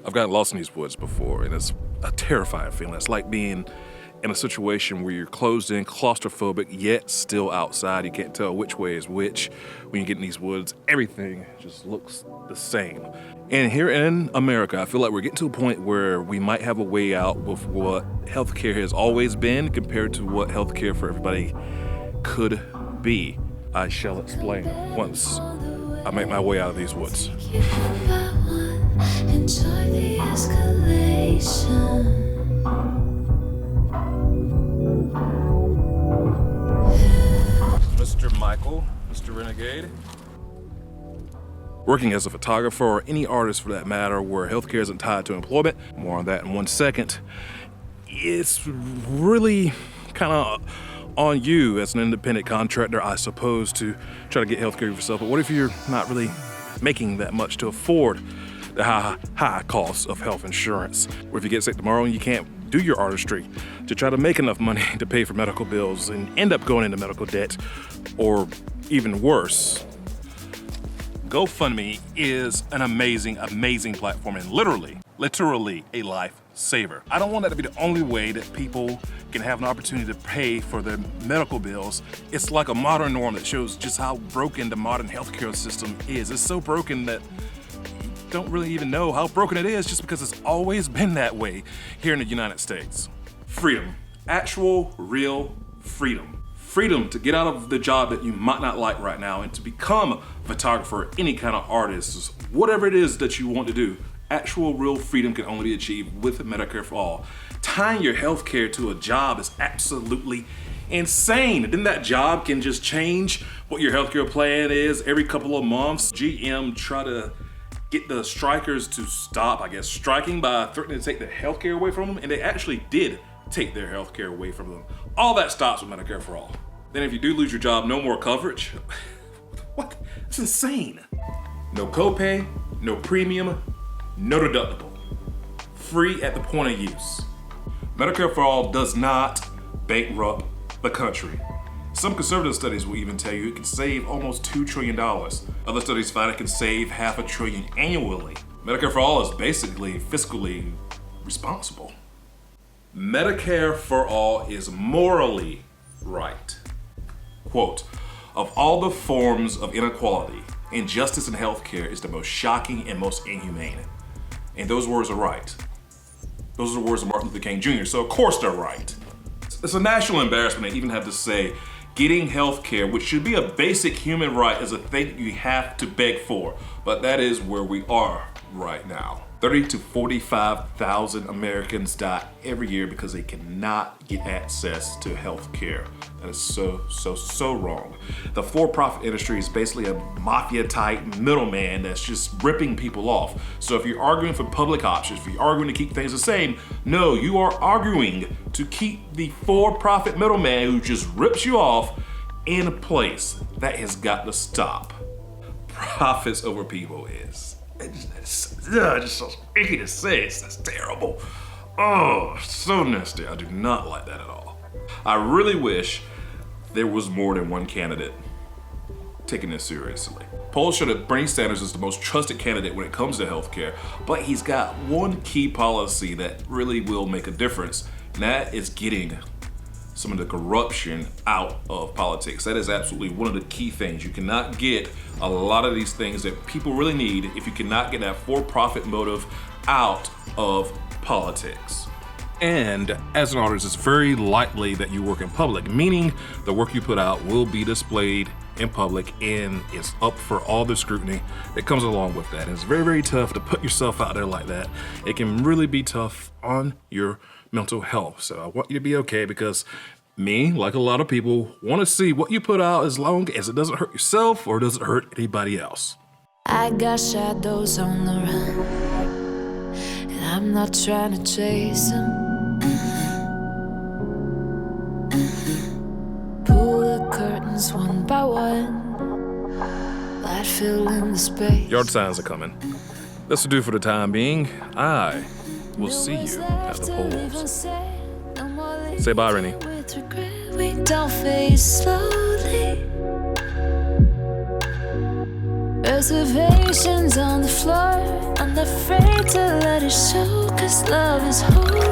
I've gotten lost in these woods before, and it's a terrifying feeling. It's like being in a situation where you're closed in, claustrophobic, yet still outside. You can't tell which way is which. When you get in these woods, everything just looks the same. And here in America, I feel like we're getting to a point where we might have a way out with what healthcare has always been compared to what healthcare for everybody could be. I shall explain once I make my way out of these woods. Enjoy the escalation. Mr. Michael, Mr. Renegade. Working as a photographer or any artist for that matter, where healthcare isn't tied to employment, more on that in 1 second, it's really kind of on you as an independent contractor, I suppose, to try to get healthcare for yourself. But what if you're not really making that much to afford the high costs of health insurance? Or if you get sick tomorrow and you can't do your artistry to try to make enough money to pay for medical bills and end up going into medical debt, or even worse. GoFundMe is an amazing, amazing platform and literally a lifesaver. I don't want that to be the only way that people can have an opportunity to pay for their medical bills. It's like a modern norm that shows just how broken the modern healthcare system is. It's so broken that you don't really even know how broken it is just because it's always been that way here in the United States. Freedom, actual, real freedom. Freedom to get out of the job that you might not like right now and to become a photographer, any kind of artist, whatever it is that you want to do. Actual real freedom can only be achieved with Medicare for all. Tying your healthcare to a job is absolutely insane. And then that job can just change what your healthcare plan is every couple of months. GM try to get the strikers to stop, striking by threatening to take their healthcare away from them, and they actually did take their healthcare away from them. All that stops with Medicare for all. Then if you do lose your job, no more coverage. What? That's insane. No copay, no premium, no deductible. Free at the point of use. Medicare for all does not bankrupt the country. Some conservative studies will even tell you it can save almost $2 trillion. Other studies find it can save $500 billion annually. Medicare for all is basically fiscally responsible. Medicare for all is morally right. Quote, of all the forms of inequality, injustice in healthcare is the most shocking and most inhumane. And those words are right. Those are the words of Martin Luther King Jr., so of course they're right. It's a national embarrassment to even have to say getting healthcare, which should be a basic human right, is a thing you have to beg for. But that is where we are right now. 30 to 45,000 Americans die every year because they cannot get access to health care. That is so wrong. The for-profit industry is basically a mafia-type middleman that's just ripping people off. So if you're arguing for public options, if you're arguing to keep things the same, no, you are arguing to keep the for-profit middleman who just rips you off in place. That has got to stop. Profits over people is. It's just so icky to say. That's terrible. Oh, so nasty. I do not like that at all. I really wish there was more than one candidate taking this seriously. Polls show that Bernie Sanders is the most trusted candidate when it comes to healthcare, but he's got one key policy that really will make a difference, and that is getting some of the corruption out of politics. That is absolutely one of the key things. You cannot get a lot of these things that people really need if you cannot get that for-profit motive out of politics. And as an artist, it's very likely that you work in public, meaning the work you put out will be displayed in public and it's up for all the scrutiny that comes along with that. And it's very, very tough to put yourself out there like that. It can really be tough on your mental health. So I want you to be okay, because me, like a lot of people, want to see what you put out as long as it doesn't hurt yourself or doesn't hurt anybody else. I got shadows on the run, and I'm not trying to chase them. Pull the curtains one by one, light filling the space. Yard signs are coming. That's to do for the time being. I will see you at the polls. Say bye, Rennie. We don't face slowly. Reservations on the floor, unafraid to let it show, 'cause love is holy.